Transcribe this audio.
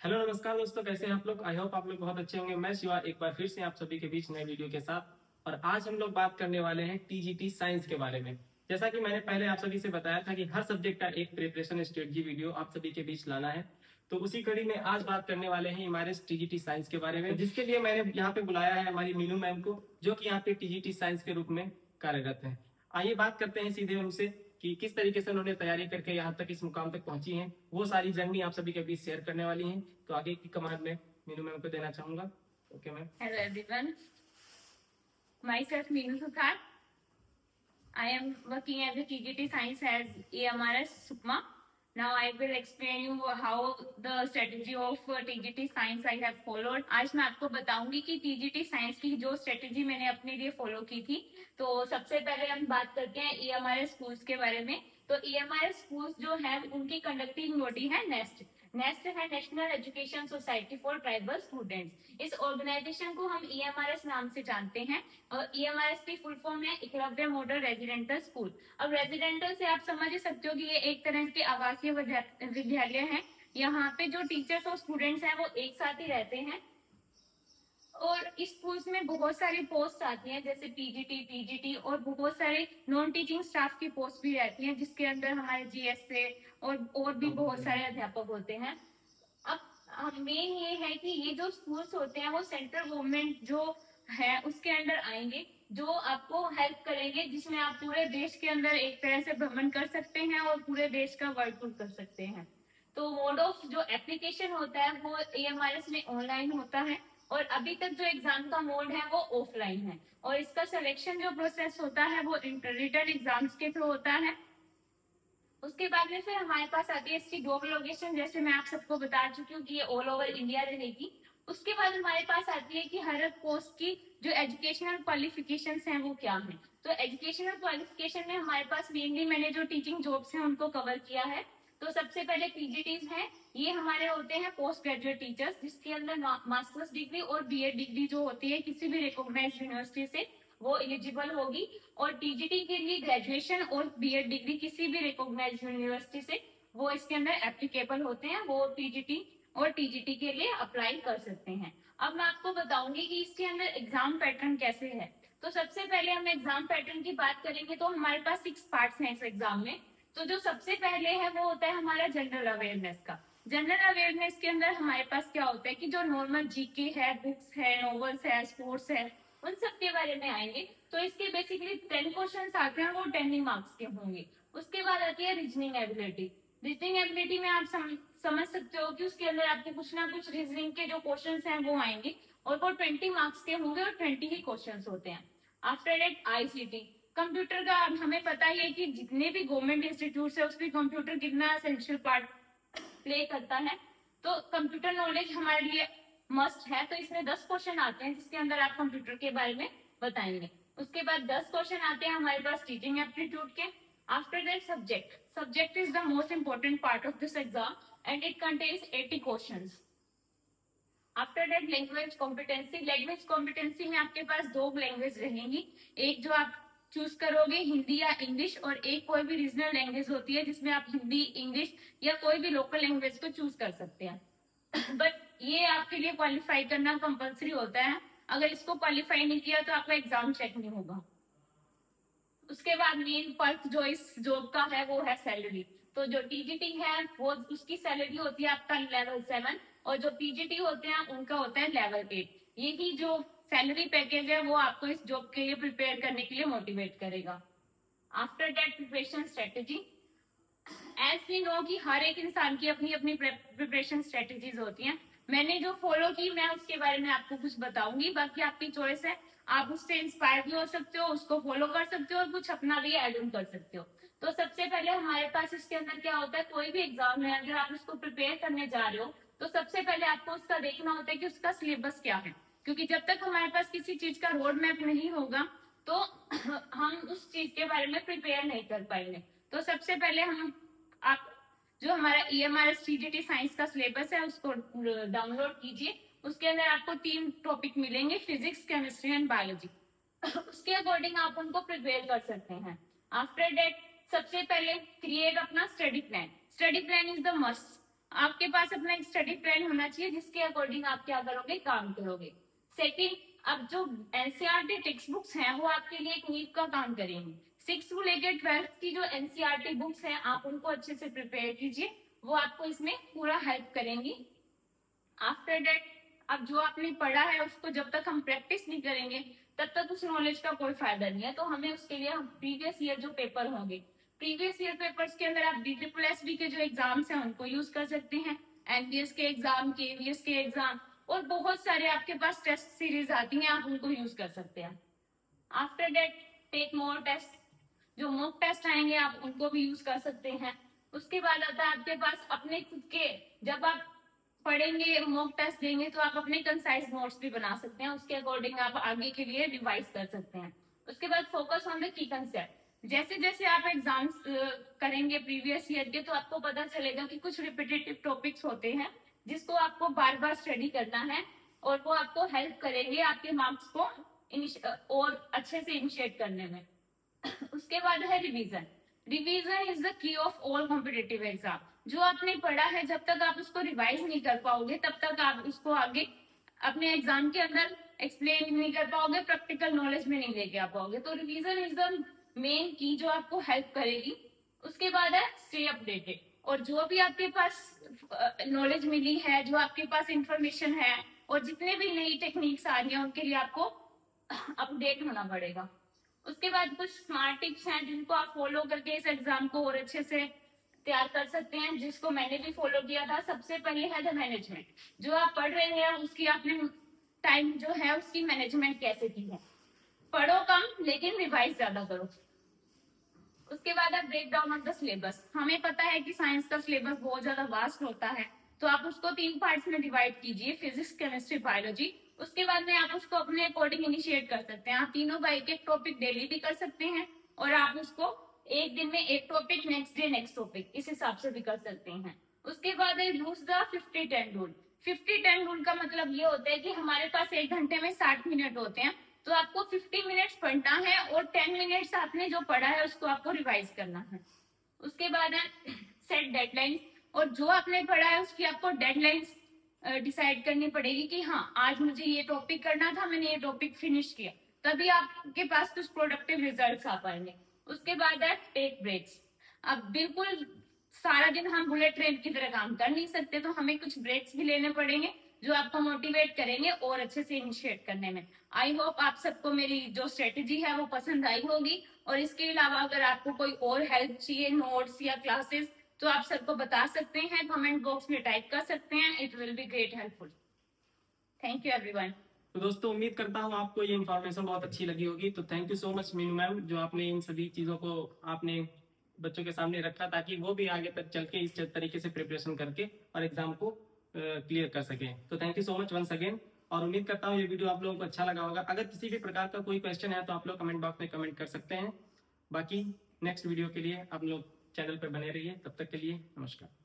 Hello नमस्कार दोस्तों, कैसे हैं आप लोग। आई होप आप लोग बहुत अच्छे होंगे। मैं शिवा एक बार फिर से आप सभी के बीच नए वीडियो के साथ। और आज हम लोग बात करने वाले हैं टीजीटी साइंस के बारे में। जैसा कि मैंने पहले आप सभी से बताया था कि हर सब्जेक्ट का एक प्रिपरेशन स्ट्रेटजी वीडियो आप सभी के बीच लाना है, तो उसी कड़ी में आज बात करने वाले हैं हमारे टीजीटी साइंस के बारे में, जिसके लिए मैंने यहाँ पे बुलाया है हमारी मीनू मैम को, जो कि यहाँ पे टीजीटी साइंस के रूप में कार्यरत है। आइए बात करते हैं सीधे उनसे कि किस तरीके से उन्होंने तैयारी करके यहाँ तक इस मुकाम तक पहुंची हैं। वो सारी जर्नी आप सभी के बीच शेयर करने वाली हैं, तो आगे की कमांड में मीनू मैम को देना चाहूंगा। Okay ma'am. Hello everyone, myself Meenu Suthar. I am working as a TGT Science as AMRS Sukma. Now I will explain you how the strategy of TGT Science I have followed. आज मैं आपको बताऊंगी कि TGT Science की जो strategy मैंने अपने लिए फॉलो की थी। तो सबसे पहले हम बात करते हैं EMRS स्कूल्स के बारे में। तो EMRS स्कूल्स जो है उनकी कंडक्टिंग बॉडी है नेस्ट। नेस्ट है national education society for tribal students. इस ऑर्गेनाइजेशन को हम EMRS नाम से जानते हैं और EMRS की फुल फॉर्म है एकलव्य मॉडल रेजिडेंटल स्कूल। अब रेजिडेंटल से आप समझ ही सकते हो कि ये एक तरह के आवासीय विद्यालय है। यहाँ पे जो टीचर्स और स्टूडेंट्स हैं वो एक साथ ही रहते हैं और इस स्कूल्स में बहुत सारी पोस्ट आती हैं, जैसे पीजीटी, टीजीटी और बहुत सारे नॉन टीचिंग स्टाफ की पोस्ट भी रहती हैं, जिसके अंदर हमारे जीएसए और भी बहुत सारे अध्यापक होते हैं। अब मेन ये है कि ये जो स्कूल्स होते हैं वो सेंट्रल गवर्नमेंट जो है उसके अंडर आएंगे, जो आपको हेल्प करेंगे, जिसमें आप पूरे देश के अंदर एक तरह से भ्रमण कर सकते हैं और पूरे देश का वर्क टूर कर सकते हैं। तो मोड ऑफ जो एप्लीकेशन होता है वो EMRS में ऑनलाइन होता है और अभी तक जो एग्जाम का मोड है वो ऑफलाइन है और इसका सिलेक्शन जो प्रोसेस होता है वो रिटर्न एग्जाम्स के थ्रू होता है। उसके बाद में फिर हमारे पास आती है इसकी ग्लोबल लोकेशन, जैसे मैं आप सबको बता चुकी हूँ कि ये ऑल ओवर इंडिया रहेगी। उसके बाद हमारे पास आती है कि हर पोस्ट की जो एजुकेशनल क्वालिफिकेशंस हैं वो क्या है। तो एजुकेशनल क्वालिफिकेशन में हमारे पास मेनली मैंने जो टीचिंग जॉब्स हैं उनको कवर किया है। तो सबसे पहले पीजीटीज हैं, ये हमारे होते हैं पोस्ट ग्रेजुएट टीचर्स, जिसके अंदर मास्टर्स डिग्री और बीएड डिग्री जो होती है किसी भी रिकॉग्नाइज्ड यूनिवर्सिटी से वो एलिजिबल होगी। और टीजीटी के लिए ग्रेजुएशन और बीएड डिग्री किसी भी रिकॉग्नाइज्ड यूनिवर्सिटी से वो इसके अंदर एप्लीकेबल होते हैं, वो पीजीटी और टीजीटी के लिए अप्लाई कर सकते हैं। अब मैं आपको बताऊंगी कि इसके अंदर एग्जाम पैटर्न कैसे है। तो सबसे पहले हम एग्जाम पैटर्न की बात करेंगे तो हमारे पास 6 पार्ट्स हैं इस एग्जाम में। तो जो सबसे पहले है वो होता है हमारा जनरल अवेयरनेस का। जनरल अवेयरनेस के अंदर हमारे पास क्या होता है कि जो नॉर्मल जीके है, बुक्स है, नॉवेल्स है, स्पोर्ट्स है, उन सब के बारे में आएंगे। तो इसके बेसिकली 10 क्वेश्चन आते हैं, वो 10 मार्क्स के होंगे। उसके बाद आती है रीजनिंग एबिलिटी। रीजनिंग एबिलिटी में आप समझ सकते हो कि उसके अंदर आपके कुछ ना कुछ रीजनिंग के जो क्वेश्चन हैं वो आएंगे और वो 20 मार्क्स के होंगे और 20 ही क्वेश्चन होते हैं। After that ICT. कंप्यूटर का हमें पता ही है कि जितने भी गवर्नमेंट इंस्टीट्यूट है उसमें कंप्यूटर कितना एसेंशियल पार्ट प्ले करता है। तो कंप्यूटर नॉलेज हमारे लिए मस्ट है। तो इसमें 10 क्वेश्चन आते हैं जिसके अंदर आप कंप्यूटर के बारे में बताएंगे। उसके बाद 10 क्वेश्चन आते हैं हमारे पास टीचिंग एप्टीट्यूड के। After that subject. Subject is the most important part of this exam and it contains 80 questions. After that language competency. Language competency में आपके पास 2 लैंग्वेज रहेंगी, एक जो आप चूज करोगे हिंदी या इंग्लिश, और एक कोई भी रीजनल लैंग्वेज होती है जिसमें आप हिंदी, इंग्लिश या कोई भी लोकल लैंग्वेज को चूज कर सकते हैं। बट ये आपके लिए क्वालिफाई करना कंपल्सरी होता है, अगर इसको क्वालिफाई नहीं किया तो आपका एग्जाम चेक नहीं होगा। उसके बाद मेन पर्क जो इस जॉब का है वो है सैलरी। तो जो टीजीटी है वो उसकी सैलरी होती है आपका लेवल 7 और जो पीजीटी होते हैं उनका होता है लेवल 8। यही जो सैलरी पैकेज है वो आपको इस जॉब के लिए प्रिपेयर करने के लिए मोटिवेट करेगा। After that preparation strategy. As we know कि हर एक इंसान की अपनी अपनी प्रिपरेशन स्ट्रेटेजीज होती हैं। मैंने जो फॉलो की मैं उसके बारे में आपको कुछ बताऊंगी, बाकी आपकी चॉइस है, आप उससे इंस्पायर भी हो सकते हो, उसको फॉलो कर सकते हो और कुछ अपना भी एड ऑन कर सकते हो। तो सबसे पहले हमारे पास इसके अंदर क्या होता है, कोई भी एग्जाम में अगर आप उसको प्रिपेयर करने जा रहे हो तो सबसे पहले आपको उसका देखना होता है कि उसका सिलेबस क्या है, क्योंकि जब तक हमारे पास किसी चीज का रोड मैप नहीं होगा तो हम उस चीज के बारे में प्रिपेयर नहीं कर पाएंगे। तो सबसे पहले हम आप जो हमारा EMRS TGT साइंस का सिलेबस है उसको डाउनलोड कीजिए। उसके अंदर आपको 3 टॉपिक मिलेंगे, फिजिक्स, केमिस्ट्री एंड बायोलॉजी। उसके अकॉर्डिंग आप उनको प्रिपेयर कर सकते हैं। आफ्टर दैट सबसे पहले क्रिएट अपना study plan. Study plan is the must. आपके पास अपना एक स्टडी प्लान होना चाहिए जिसके अकॉर्डिंग आप क्या करोगे, काम करोगे। सेकंड, अब जो एनसीईआरटी टेक्स्ट बुक्स हैं वो आपके लिए एक नींव का काम करेंगी। 6 से लेकर 12 की जो एनसीईआरटी बुक्स हैं आप उनको अच्छे से प्रिपेयर कीजिए, वो आपको इसमें पूरा हेल्प करेंगी। आफ्टर दैट, अब जो आपने पढ़ा है उसको जब तक हम प्रैक्टिस नहीं करेंगे तब तक उस नॉलेज का कोई फायदा नहीं है। तो हमें उसके लिए प्रीवियस ईयर जो पेपर होंगे, प्रीवियस ईयर पेपर्स के अंदर आप DSSB के जो एग्जाम्स हैं उनको यूज कर सकते हैं, एमबीएस के एग्जाम, केवीएस के एग्जाम, और बहुत सारे आपके पास टेस्ट सीरीज आती हैं, आप उनको यूज कर सकते हैं। After that, take more test, जो मॉक टेस्ट आएंगे आप उनको भी यूज कर सकते हैं। उसके बाद आता है आपके पास अपने खुद के, जब आप पढ़ेंगे मॉक टेस्ट देंगे तो आप अपने कंसाइज नोट्स भी बना सकते हैं, उसके अकॉर्डिंग आप आगे के लिए रिवाइज कर सकते हैं। उसके बाद focus on the key concept, जैसे जैसे आप एग्जाम्स करेंगे प्रीवियस ईयर के तो आपको पता चलेगा कि कुछ रिपीटेटिव टॉपिक्स होते हैं जिसको आपको बार बार स्टडी करना है और वो आपको हेल्प करेंगे आपके मार्क्स को और अच्छे से इनिशिएट करने में। उसके बाद है revision. Revision is the key of all competitive exam. जो आपने पढ़ा है जब तक आप उसको रिवाइज नहीं कर पाओगे तब तक आप उसको आगे अपने एग्जाम के अंदर एक्सप्लेन नहीं कर पाओगे, प्रैक्टिकल नॉलेज में नहीं लेके आ पाओगे। तो रिवीजन इज द मेन की जो आपको हेल्प करेगी। उसके बाद है स्टे अपडेटेड, और जो भी आपके पास नॉलेज मिली है, जो आपके पास इंफॉर्मेशन है और जितने भी नई टेक्निक्स आ रही है उनके लिए आपको अपडेट होना पड़ेगा। उसके बाद कुछ स्मार्ट टिप्स हैं जिनको आप फॉलो करके इस एग्जाम को और अच्छे से तैयार कर सकते हैं, जिसको मैंने भी फॉलो किया था। सबसे पहले है द मैनेजमेंट, जो आप पढ़ रहे हैं उसकी आपने टाइम जो है उसकी मैनेजमेंट कैसे की है। पढ़ो कम लेकिन रिवाइज ज्यादा करो। उसके बाद है break down of the syllabus. हमें पता है कि साइंस का सिलेबस बहुत ज्यादा वास्ट होता है, तो आप उसको 3 पार्ट्स में डिवाइड कीजिए, फिजिक्स, केमिस्ट्री, बायोलॉजी। उसके बाद में आप उसको अपने अकॉर्डिंग इनिशिएट कर सकते हैं। आप तीनों का एक एक टॉपिक डेली भी कर सकते हैं और आप उसको एक दिन में एक topic, next day next topic, इस हिसाब से भी कर सकते हैं। उसके बाद है यूज द 50-10 रूल। 50-10 रूल का मतलब ये होता है कि हमारे पास 1 घंटे में 60 मिनट होते हैं, तो आपको 50 मिनट्स पढ़ना है और 10 मिनट्स आपने जो पढ़ा है उसको आपको रिवाइज करना है। उसके बाद है सेट डेडलाइंस, और जो आपने पढ़ा है उसकी आपको डेडलाइंस डिसाइड करनी पड़ेगी कि हाँ आज मुझे ये टॉपिक करना था, मैंने ये टॉपिक फिनिश किया, तभी आपके पास कुछ प्रोडक्टिव रिजल्ट्स आ पाएंगे। उसके बाद है टेक ब्रेक्स। अब बिल्कुल सारा दिन हम बुलेट ट्रेन की तरह काम कर नहीं सकते, तो हमें कुछ ब्रेक्स भी लेने पड़ेंगे जो आपको मोटिवेट करेंगे और अच्छे से इनिशिएट करने में। आई होप आप सबको मेरी जो स्ट्रेटेजी है वो पसंद आई होगी, और इसके अलावा अगर आपको कोई और हेल्प चाहिए, नोट्स या क्लासेस, तो आप सबको बता सकते हैं, कमेंट बॉक्स में टाइप कर सकते हैं। It will be great helpful. Thank you everyone. तो दोस्तों उम्मीद करता हूँ आपको ये इन्फॉर्मेशन बहुत अच्छी लगी होगी। तो thank you so much Meenu ma'am, जो आपने इन सभी चीज़ों को आपने बच्चों के सामने रखा ताकि वो भी आगे तक चल के इस तरीके से प्रिपरेशन करके और एग्जाम को क्लियर कर सकें। तो thank you so much once again, और उम्मीद करता हूँ ये वीडियो आप लोगों को अच्छा लगा होगा। अगर किसी भी प्रकार का कोई क्वेश्चन है तो आप लोग कमेंट बॉक्स में कमेंट कर सकते हैं। बाकी नेक्स्ट वीडियो के लिए आप लोग चैनल पर बने रहिए। तब तक के लिए नमस्कार।